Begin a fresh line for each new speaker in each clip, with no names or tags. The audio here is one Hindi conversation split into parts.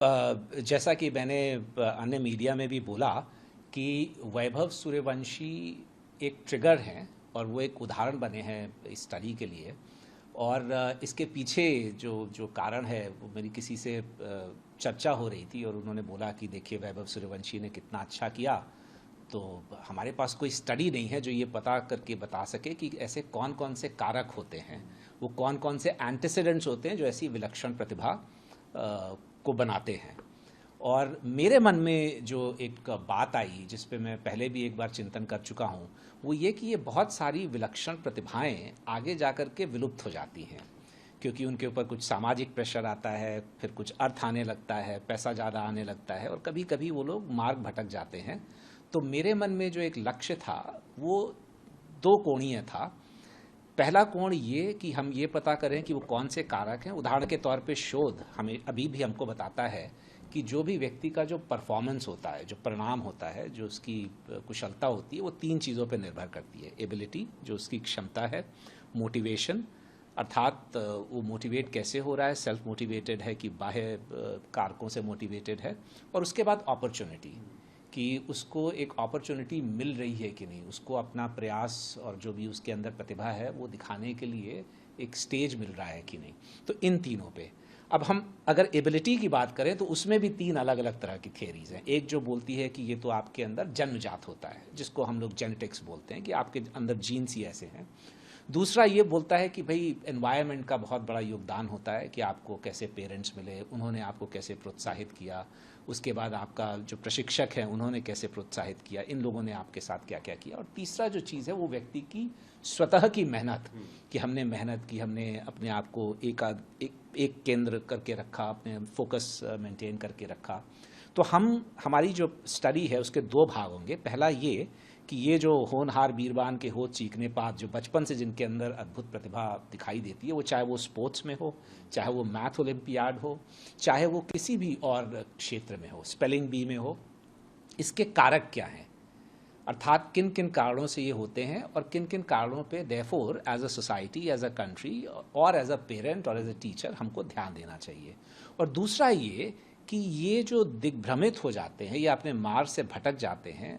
जैसा कि मैंने अन्य मीडिया में भी बोला कि वैभव सूर्यवंशी एक ट्रिगर हैं और वो एक उदाहरण बने हैं इस स्टडी के लिए। और इसके पीछे जो जो कारण है वो मेरी किसी से चर्चा हो रही थी और उन्होंने बोला कि देखिए वैभव सूर्यवंशी ने कितना अच्छा किया। तो हमारे पास कोई स्टडी नहीं है जो ये पता करके बता सके कि ऐसे कौन कौन से कारक होते हैं, वो कौन कौन से एंटीसीडेंट्स होते हैं जो ऐसी विलक्षण प्रतिभा को बनाते हैं। और मेरे मन में जो एक बात आई जिस पे मैं पहले भी एक बार चिंतन कर चुका हूँ, वो ये कि ये बहुत सारी विलक्षण प्रतिभाएं आगे जाकर के विलुप्त हो जाती हैं क्योंकि उनके ऊपर कुछ सामाजिक प्रेशर आता है, फिर कुछ अर्थ आने लगता है, पैसा ज़्यादा आने लगता है और कभी कभी वो लोग मार्ग भटक जाते हैं। तो मेरे मन में जो एक लक्ष्य था वो दो कोणीय था। पहला कोण ये कि हम ये पता करें कि वो कौन से कारक हैं। उदाहरण के तौर पे शोध हमें अभी भी हमको बताता है कि जो भी व्यक्ति का जो परफॉर्मेंस होता है, जो परिणाम होता है, जो उसकी कुशलता होती है, वो तीन चीज़ों पे निर्भर करती है। एबिलिटी, जो उसकी क्षमता है, मोटिवेशन अर्थात वो मोटिवेट कैसे हो रहा है, सेल्फ मोटिवेटेड है कि बाह्य कारकों से मोटिवेटेड है, और उसके बाद अपॉर्चुनिटी कि उसको एक अपॉर्चुनिटी मिल रही है कि नहीं, उसको अपना प्रयास और जो भी उसके अंदर प्रतिभा है वो दिखाने के लिए एक स्टेज मिल रहा है कि नहीं। तो इन तीनों पे अब हम अगर एबिलिटी की बात करें तो उसमें भी तीन अलग अलग तरह की थियरीज हैं। एक जो बोलती है कि ये तो आपके अंदर जन्मजात होता है, जिसको हम लोग जेनेटिक्स बोलते हैं कि आपके अंदर जीन्स ही ऐसे हैं। दूसरा ये बोलता है कि भाई एनवायरनमेंट का बहुत बड़ा योगदान होता है कि आपको कैसे पेरेंट्स मिले, उन्होंने आपको कैसे प्रोत्साहित किया, उसके बाद आपका जो प्रशिक्षक है उन्होंने कैसे प्रोत्साहित किया, इन लोगों ने आपके साथ क्या क्या किया। और तीसरा जो चीज़ है वो व्यक्ति की स्वतः की मेहनत, कि हमने मेहनत की, हमने अपने आप को एक केंद्र करके रखा, अपने फोकस मेंटेन करके रखा। तो हमारी जो स्टडी है उसके दो भाग होंगे। पहला ये कि ये जो होनहार बीरबान के हो चीखने पात, जो बचपन से जिनके अंदर अद्भुत प्रतिभा दिखाई देती है, वो चाहे वो स्पोर्ट्स में हो, चाहे वो मैथ ओलंपियाड हो, चाहे वो किसी भी और क्षेत्र में हो, स्पेलिंग बी में हो, इसके कारक क्या हैं, अर्थात किन किन कारणों से ये होते हैं और किन किन कारणों पे therefore as a society, as a country और एज अ पेरेंट और एज अ टीचर हमको ध्यान देना चाहिए। और दूसरा ये कि ये जो दिग्भ्रमित हो जाते हैं या अपने मार्ग से भटक जाते हैं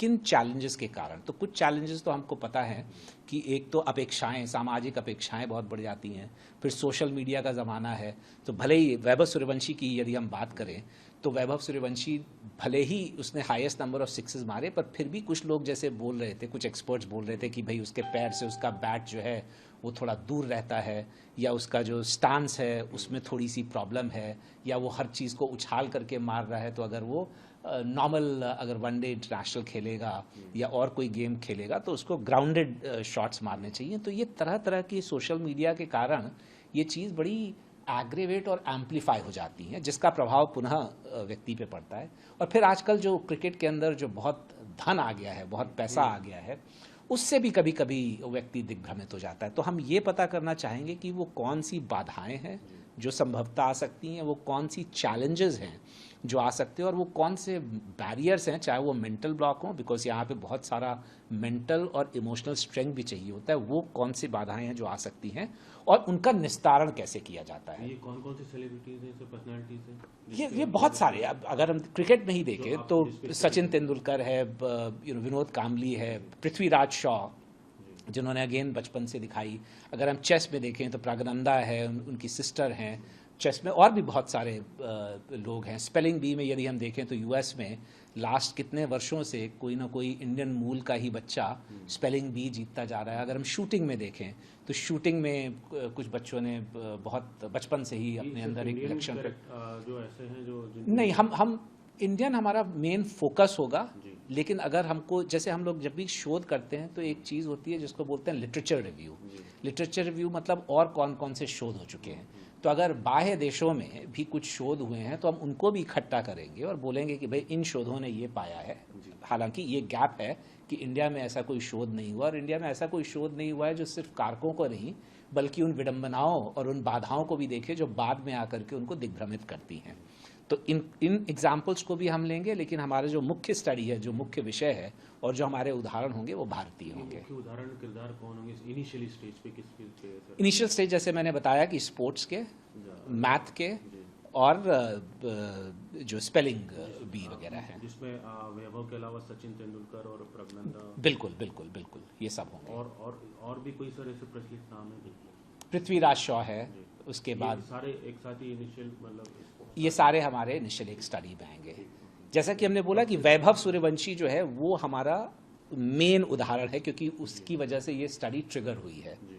किन चैलेंजेस के कारण। तो कुछ चैलेंजेस तो हमको पता है कि एक तो अपेक्षाएं, सामाजिक अपेक्षाएं बहुत बढ़ जाती हैं, फिर सोशल मीडिया का ज़माना है। तो भले ही वैभव सूर्यवंशी की यदि हम बात करें तो वैभव सूर्यवंशी भले ही उसने हाईएस्ट नंबर ऑफ सिक्सेस मारे, पर फिर भी कुछ लोग जैसे बोल रहे थे, कुछ एक्सपर्ट्स बोल रहे थे कि भाई उसके पैर से उसका बैट जो है वो थोड़ा दूर रहता है, या उसका जो स्टांस है उसमें थोड़ी सी प्रॉब्लम है, या वो हर चीज़ को उछाल करके मार रहा है। तो अगर वो नॉर्मल अगर वनडे इंटरनेशनल खेलेगा या और कोई गेम खेलेगा तो उसको ग्राउंडेड शॉट्स मारने चाहिए। तो ये तरह तरह की सोशल मीडिया के कारण ये चीज़ बड़ी एग्रेवेट और एम्पलीफाई हो जाती हैं, जिसका प्रभाव पुनः व्यक्ति पे पड़ता है। और फिर आजकल जो क्रिकेट के अंदर जो बहुत धन आ गया है, बहुत पैसा आ गया है, उससे भी कभी कभी व्यक्ति दिग्भ्रमित हो जाता है। तो हम ये पता करना चाहेंगे कि वो कौन सी बाधाएं हैं जो संभवतः आ सकती हैं, वो कौन सी चैलेंजेस हैं जो आ सकते हैं, और वो कौन से बैरियर्स हैं, चाहे वो मेंटल ब्लॉक हो, बिकॉज यहाँ पे बहुत सारा मेंटल और इमोशनल स्ट्रेंथ भी चाहिए होता है, वो कौन सी बाधाएं हैं जो आ सकती हैं और उनका निस्तारण कैसे किया जाता है।
ये कौन कौन सी सेलिब्रिटीज हैं, पर्सनालिटीज हैं?
ये बहुत सारे। अब अगर हम क्रिकेट में ही देखें तो सचिन तेंदुलकर है, विनोद कांबली है, पृथ्वीराज शॉ जिन्होंने अगेन बचपन से दिखाई। अगर हम चेस में देखें तो प्रज्ञानंदा है, उनकी सिस्टर हैं। चेस में और भी बहुत सारे लोग हैं। स्पेलिंग बी में यदि हम देखें तो यूएस में लास्ट कितने वर्षों से कोई ना कोई इंडियन मूल का ही बच्चा स्पेलिंग बी जीतता जा रहा है। अगर हम शूटिंग में देखें तो शूटिंग में कुछ बच्चों ने बहुत बचपन से ही अपने अंदर एक विलक्षण
जो ऐसे हैं जो
नहीं, हम इंडियन हमारा मेन फोकस होगा। लेकिन अगर हमको, जैसे हम लोग जब भी शोध करते हैं तो एक चीज़ होती है जिसको बोलते हैं लिटरेचर रिव्यू। लिटरेचर रिव्यू मतलब और कौन कौन से शोध हो चुके हैं। तो अगर बाह्य देशों में भी कुछ शोध हुए हैं तो हम उनको भी इकट्ठा करेंगे और बोलेंगे कि भाई इन शोधों ने ये पाया है। हालांकि ये गैप है कि इंडिया में ऐसा कोई शोध नहीं हुआ, और इंडिया में ऐसा कोई शोध नहीं हुआ है जो सिर्फ कारकों को नहीं बल्कि उन विडंबनाओं और उन बाधाओं को भी देखे जो बाद में आकर के उनको दिग्भ्रमित करती हैं। तो इन एग्जाम्पल्स को भी हम लेंगे, लेकिन हमारा जो मुख्य स्टडी है, जो मुख्य विषय है और जो हमारे उदाहरण होंगे वो भारतीय होंगे।
उदाहरण किरदार कौन होंगे इनिशियली स्टेज पे, किस फील्ड पे?
इनिशियल स्टेज जैसे मैंने बताया कि स्पोर्ट्स के, मैथ के और जो स्पेलिंग बी वगैरह है।
जिसमें वैभव के अलावा सचिन तेंदुलकर और प्रज्ञानंदा।
बिल्कुल बिल्कुल बिल्कुल, ये सब होंगे।
और भी कोई सर ऐसे प्रचलित नाम है?
पृथ्वीराज शॉ है,
जी।
उसके
ये
बाद
सारे एक साथ ही इनिशियल मतलब
ये सारे हमारे इनिशियल एक स्टडी में आएंगे। जैसा कि हमने बोला कि वैभव सूर्यवंशी जो है वो हमारा मेन उदाहरण है, क्योंकि उसकी वजह से ये स्टडी ट्रिगर हुई है।
जी।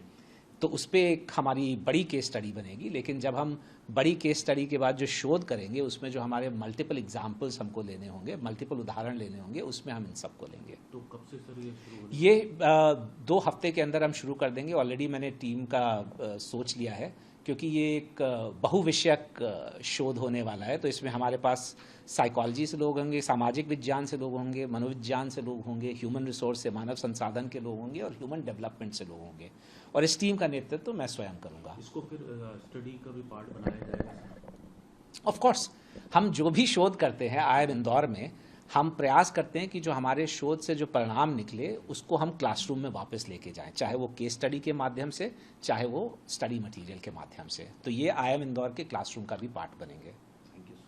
तो उस पर एक हमारी बड़ी केस स्टडी बनेगी। लेकिन जब हम बड़ी केस स्टडी के बाद जो शोध करेंगे उसमें जो हमारे मल्टीपल एग्जाम्पल्स हमको लेने होंगे, मल्टीपल उदाहरण लेने होंगे, उसमें हम इन सबको लेंगे।
तो कब से सर ये शुरू होगा?
ये 2 हफ्ते के अंदर हम शुरू कर देंगे। ऑलरेडी मैंने टीम का सोच लिया है, क्योंकि ये एक बहुविषयक शोध होने वाला है। तो इसमें हमारे पास साइकोलॉजी से लोग होंगे, सामाजिक विज्ञान से लोग होंगे, मनोविज्ञान से लोग होंगे, ह्यूमन रिसोर्स से मानव संसाधन के लोग होंगे और ह्यूमन डेवलपमेंट से लोग होंगे। और इस टीम का नेतृत्व तो मैं स्वयं करूँगा।
इसको फिर स्टडी का भी पार्ट बनाया जाएगा?
ऑफ कोर्स, हम जो भी शोध करते हैं IIM इंदौर में, हम प्रयास करते हैं कि जो हमारे शोध से जो परिणाम निकले उसको हम क्लासरूम में वापस लेके जाएं, चाहे वो केस स्टडी के माध्यम से, चाहे वो स्टडी मटेरियल के माध्यम से। तो ये IIM इंदौर के क्लासरूम का भी पार्ट बनेंगे।